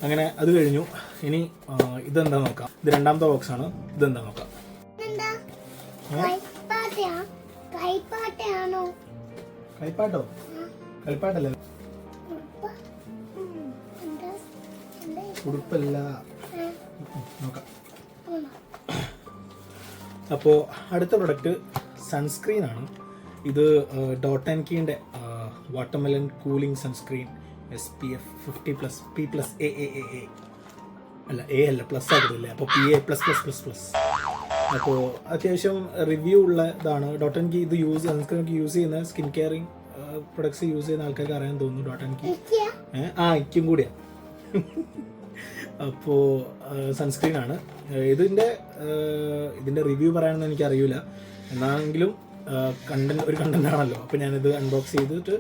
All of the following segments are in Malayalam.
അങ്ങനെ അത് കഴിഞ്ഞു. ഇനി ഇതെന്താ നോക്കാം. ഇത് രണ്ടാമത്തെ ബോക്സ് ആണ്. ഇതെന്താ നോക്കാം. കൈപ്പാട്ടോ? കളിപ്പാട്ടല്ലേ, ഉടുപ്പല്ല. നോക്കാം. അപ്പോൾ അടുത്ത പ്രൊഡക്റ്റ് സൺസ്ക്രീൻ ആണ്. ഇത് ഡോട്ട് ആൻഡ് കീൻ്റെ watermelon cooling sunscreen SPF 50+ P+AA അല്ല, എ അല്ല, പ്ലസ് ആക്കില്ലേ, അപ്പോൾ PA++++. അപ്പോൾ അത്യാവശ്യം റിവ്യൂ ഉള്ള ഇതാണ്. ഡോട്ട് ആൻഡ് കീ ഇത് സൺസ്ക്രീൻ യൂസ് ചെയ്യുന്ന സ്കിൻ കെയറിങ് പ്രൊഡക്ട്സ് യൂസ് ചെയ്യുന്ന ആൾക്കാർക്ക് അറിയാൻ തോന്നുന്നു. ഡോട്ട് ആൻഡ് കീ ഇക്കും കൂടിയാണ്. അപ്പോൾ സൺസ്ക്രീൻ ആണ്. ഇതിൻ്റെ റിവ്യൂ പറയാനൊന്നും എനിക്കറിയില്ല. എന്നാണെങ്കിലും ഒരു കണ്ടന്റ് ആണല്ലോ. അപ്പോൾ ഞാനിത് അൺബോക്സ് ചെയ്തിട്ട്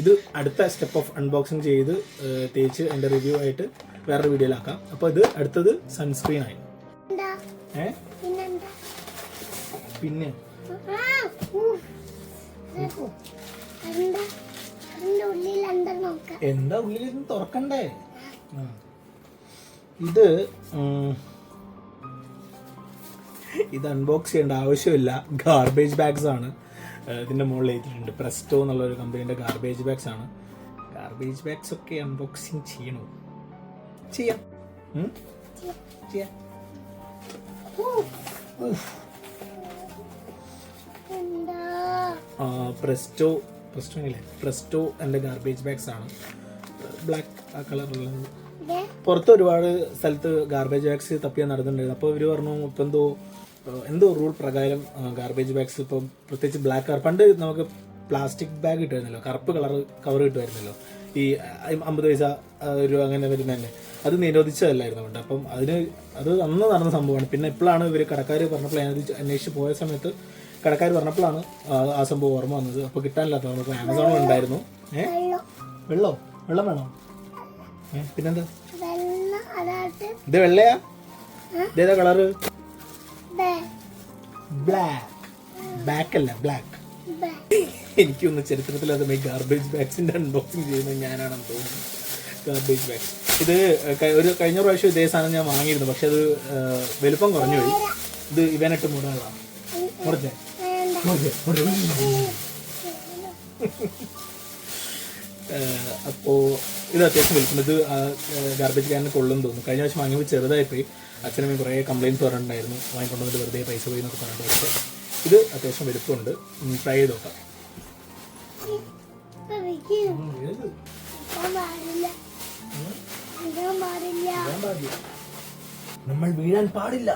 ഇത് അടുത്ത സ്റ്റെപ്പ് ഓഫ് അൺബോക്സിങ് ചെയ്ത് തേച്ച് എൻ്റെ റിവ്യൂ ആയിട്ട് വേറൊരു വീഡിയോയിലാക്കാം. അപ്പോൾ ഇത് അടുത്തത് സൺസ്ക്രീൻ ആയി. പിന്നെ എന്താ ഉള്ളിൽ തുറക്കണ്ടേ? ഇത് അൺബോക്സ് ചെയ്യേണ്ട ആവശ്യമില്ല. ഗാർബേജ് ബാഗ്സ് ആണ്. ഇതിൻ്റെ മുകളിൽ എഴുതിയിട്ടുണ്ട് പ്രസ്റ്റോ എന്നുള്ളൊരു കമ്പനീൻ്റെ ഗാർബേജ് ബാഗ്സ് ആണ്. ഗാർബേജ് ബാഗ്സ് ഒക്കെ അൺബോക്സിങ് ചെയ്യണോ? ചെയ്യാം. പ്രസ്റ്റോ എൻ്റെ ഗാർബേജ് ബാഗ്സ് ആണ്. ബ്ലാക്ക് ആ കളറുള്ളത്. പുറത്ത് ഒരുപാട് സ്ഥലത്ത് ഗാർബേജ് ബാഗ്സ് തപ്പിയാൽ നടന്നിട്ടുണ്ടായിരുന്നു. അപ്പോൾ ഇവർ പറഞ്ഞു ഇപ്പം എന്തോ റൂൾ പ്രകാരം ഗാർബേജ് ബാഗ്സ് ഇപ്പം പ്രത്യേകിച്ച് ബ്ലാക്ക് കളർ, പണ്ട് നമുക്ക് പ്ലാസ്റ്റിക് ബാഗ് കിട്ടുമായിരുന്നല്ലോ, കറുപ്പ് കവർ കിട്ടുമായിരുന്നല്ലോ, ഈ 50 പൈസ ഒരു അങ്ങനെ വരുന്ന തന്നെ, അത് നിരോധിച്ചതല്ലായിരുന്നു ഉണ്ട്. അപ്പം അത് അന്ന് നടന്ന സംഭവമാണ്. പിന്നെ ഇപ്പോഴാണ് ഇവർ കടക്കാർ പറഞ്ഞപ്പോൾ ഞാനത് അന്വേഷിച്ച് പോയ സമയത്ത് കടക്കാർ പറഞ്ഞപ്പോഴാണ് ആ സംഭവം ഓർമ്മ വന്നത്. അപ്പോൾ കിട്ടാനില്ലാത്ത നമുക്ക് ആമസോണിൽ ഉണ്ടായിരുന്നു. വെള്ളം വേണോ? പിന്നെന്താ ഇത്? വെള്ളയാ? ഇതേതാ കളറ്? ബ്ലാക്ക് അല്ല, ബ്ലാക്ക്. എനിക്കൊന്ന് ചരിത്രത്തിൽ അത് ഗാർബേജ് ബാഗ്സിന്റെ അൺബോക്സിങ് ചെയ്യുന്നത് ഞാനാണെന്ന് തോന്നുന്നു. ഗാർബേജ് ബാഗ്സ് ഇത് കഴിഞ്ഞ പ്രാവശ്യം ഇതേ സാധനം ഞാൻ വാങ്ങിയിരുന്നു. പക്ഷെ അത് വലുപ്പം കുറഞ്ഞു പോയി. ഇത് ഇവനിട്ട് മൂടാനുള്ളതാണ്. മുറിച്ചേ അപ്പോൾ ഇത് അത്യാവശ്യം വിൽക്കുന്നത്. ഇത് ഗാർബേജ് ക്യാനിന് കൊള്ളുമെന്ന് തോന്നുന്നു. കഴിഞ്ഞ പ്രാവശ്യം വാങ്ങിയപ്പോൾ ചെറുതായിപ്പോയി. അച്ഛനും കുറേ കംപ്ലയിൻറ്റ്സ് പറഞ്ഞിട്ടുണ്ടായിരുന്നു, വാങ്ങിക്കൊണ്ടുവന്നിട്ട് വെറുതെ പൈസ പോയി എന്നൊക്കെ പറഞ്ഞിട്ട്. പക്ഷേ ഇത് അത്യാവശ്യം വലുപ്പമുണ്ട്. ട്രൈ ചെയ്ത് നോക്കാം. നമ്മൾ വീഴാൻ പാടില്ല.